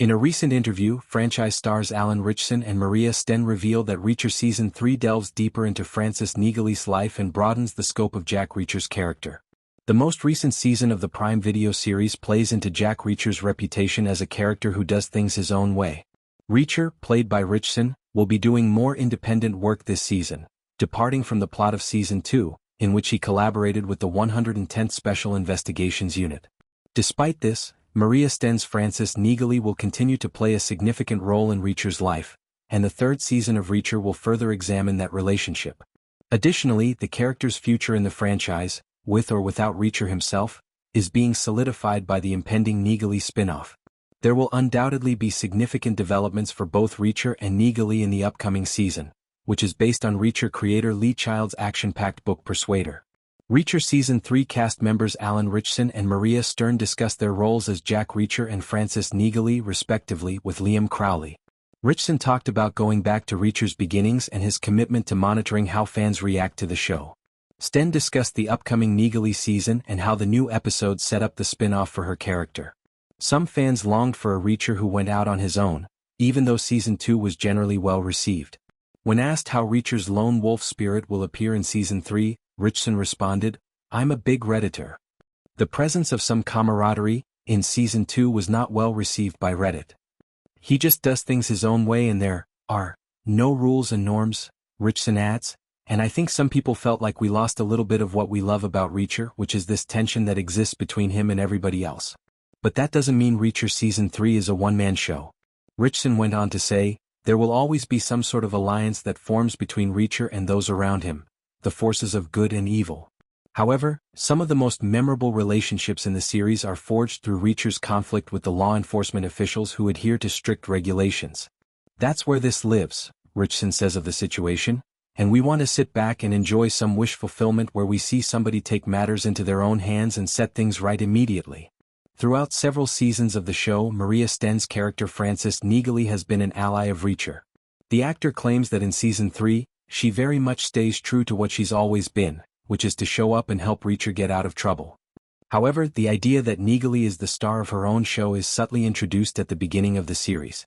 In a recent interview, franchise stars Alan Ritchson and Maria Sten revealed that Reacher Season 3 delves deeper into Francis Neagley's life and broadens the scope of Jack Reacher's character. The most recent season of the Prime Video series plays into Jack Reacher's reputation as a character who does things his own way. Reacher, played by Ritchson, will be doing more independent work this season, departing from the plot of Season 2, in which he collaborated with the 110th Special Investigations Unit. Despite this, Maria Sten's Francis Neagley will continue to play a significant role in Reacher's life, and the third season of Reacher will further examine that relationship. Additionally, the character's future in the franchise, with or without Reacher himself, is being solidified by the impending Neagley spinoff. There will undoubtedly be significant developments for both Reacher and Neagley in the upcoming season, which is based on Reacher creator Lee Child's action-packed book Persuader. Reacher Season 3 cast members Alan Ritchson and Maria Stern discussed their roles as Jack Reacher and Francis Neagley respectively with Liam Crowley. Ritchson talked about going back to Reacher's beginnings and his commitment to monitoring how fans react to the show. Sten discussed the upcoming Neagley season and how the new episodes set up the spin-off for her character. Some fans longed for a Reacher who went out on his own, even though Season 2 was generally well received. When asked how Reacher's lone wolf spirit will appear in Season 3, Ritchson responded, "I'm a big Redditor." The presence of some camaraderie in Season 2 was not well received by Reddit. "He just does things his own way and there are no rules and norms," Ritchson adds, "and I think some people felt like we lost a little bit of what we love about Reacher, which is this tension that exists between him and everybody else. But that doesn't mean Reacher Season 3 is a one-man show." Ritchson went on to say, "There will always be some sort of alliance that forms between Reacher and those around him, the forces of good and evil. However, some of the most memorable relationships in the series are forged through Reacher's conflict with the law enforcement officials who adhere to strict regulations. That's where this lives," Ritchson says of the situation, "and we want to sit back and enjoy some wish fulfillment where we see somebody take matters into their own hands and set things right immediately." Throughout several seasons of the show, Maria Sten's character Francis Neagley has been an ally of Reacher. The actor claims that in Season 3, she very much stays true to what she's always been, which is to show up and help Reacher get out of trouble. However, the idea that Neagley is the star of her own show is subtly introduced at the beginning of the series.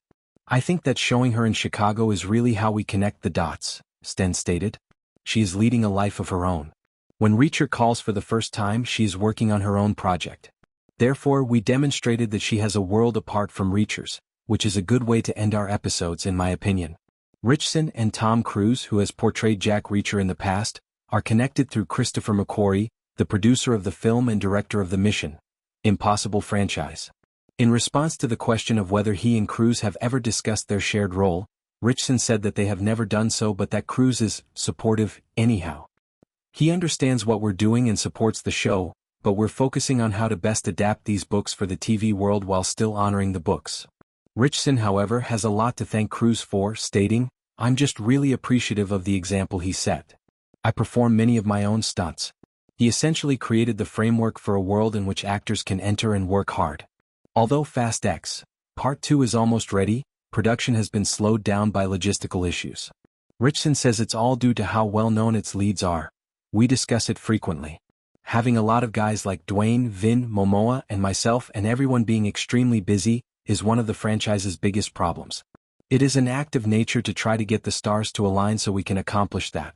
"I think that showing her in Chicago is really how we connect the dots," Sten stated. "She is leading a life of her own. When Reacher calls for the first time, she is working on her own project. Therefore, we demonstrated that she has a world apart from Reacher's, which is a good way to end our episodes in my opinion." Ritchson and Tom Cruise, who has portrayed Jack Reacher in the past, are connected through Christopher McQuarrie, the producer of the film and director of the Mission Impossible franchise. In response to the question of whether he and Cruise have ever discussed their shared role, Ritchson said that they have never done so but that Cruise is supportive anyhow. "He understands what we're doing and supports the show, but we're focusing on how to best adapt these books for the TV world while still honoring the books." Ritchson, however, has a lot to thank Cruise for, stating, "I'm just really appreciative of the example he set. I perform many of my own stunts. He essentially created the framework for a world in which actors can enter and work hard." Although Fast X Part 2 is almost ready, production has been slowed down by logistical issues. Ritchson says it's all due to how well known its leads are. "We discuss it frequently. Having a lot of guys like Dwayne, Vin, Momoa, and myself and everyone being extremely busy is one of the franchise's biggest problems. It is an act of nature to try to get the stars to align so we can accomplish that.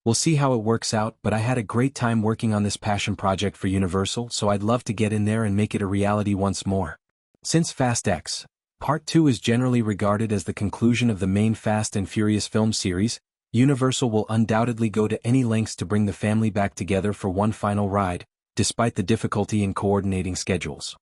We'll see how it works out, but I had a great time working on this passion project for Universal, so I'd love to get in there and make it a reality once more." Since Fast X Part 2 is generally regarded as the conclusion of the main Fast and Furious film series, Universal will undoubtedly go to any lengths to bring the family back together for one final ride, despite the difficulty in coordinating schedules.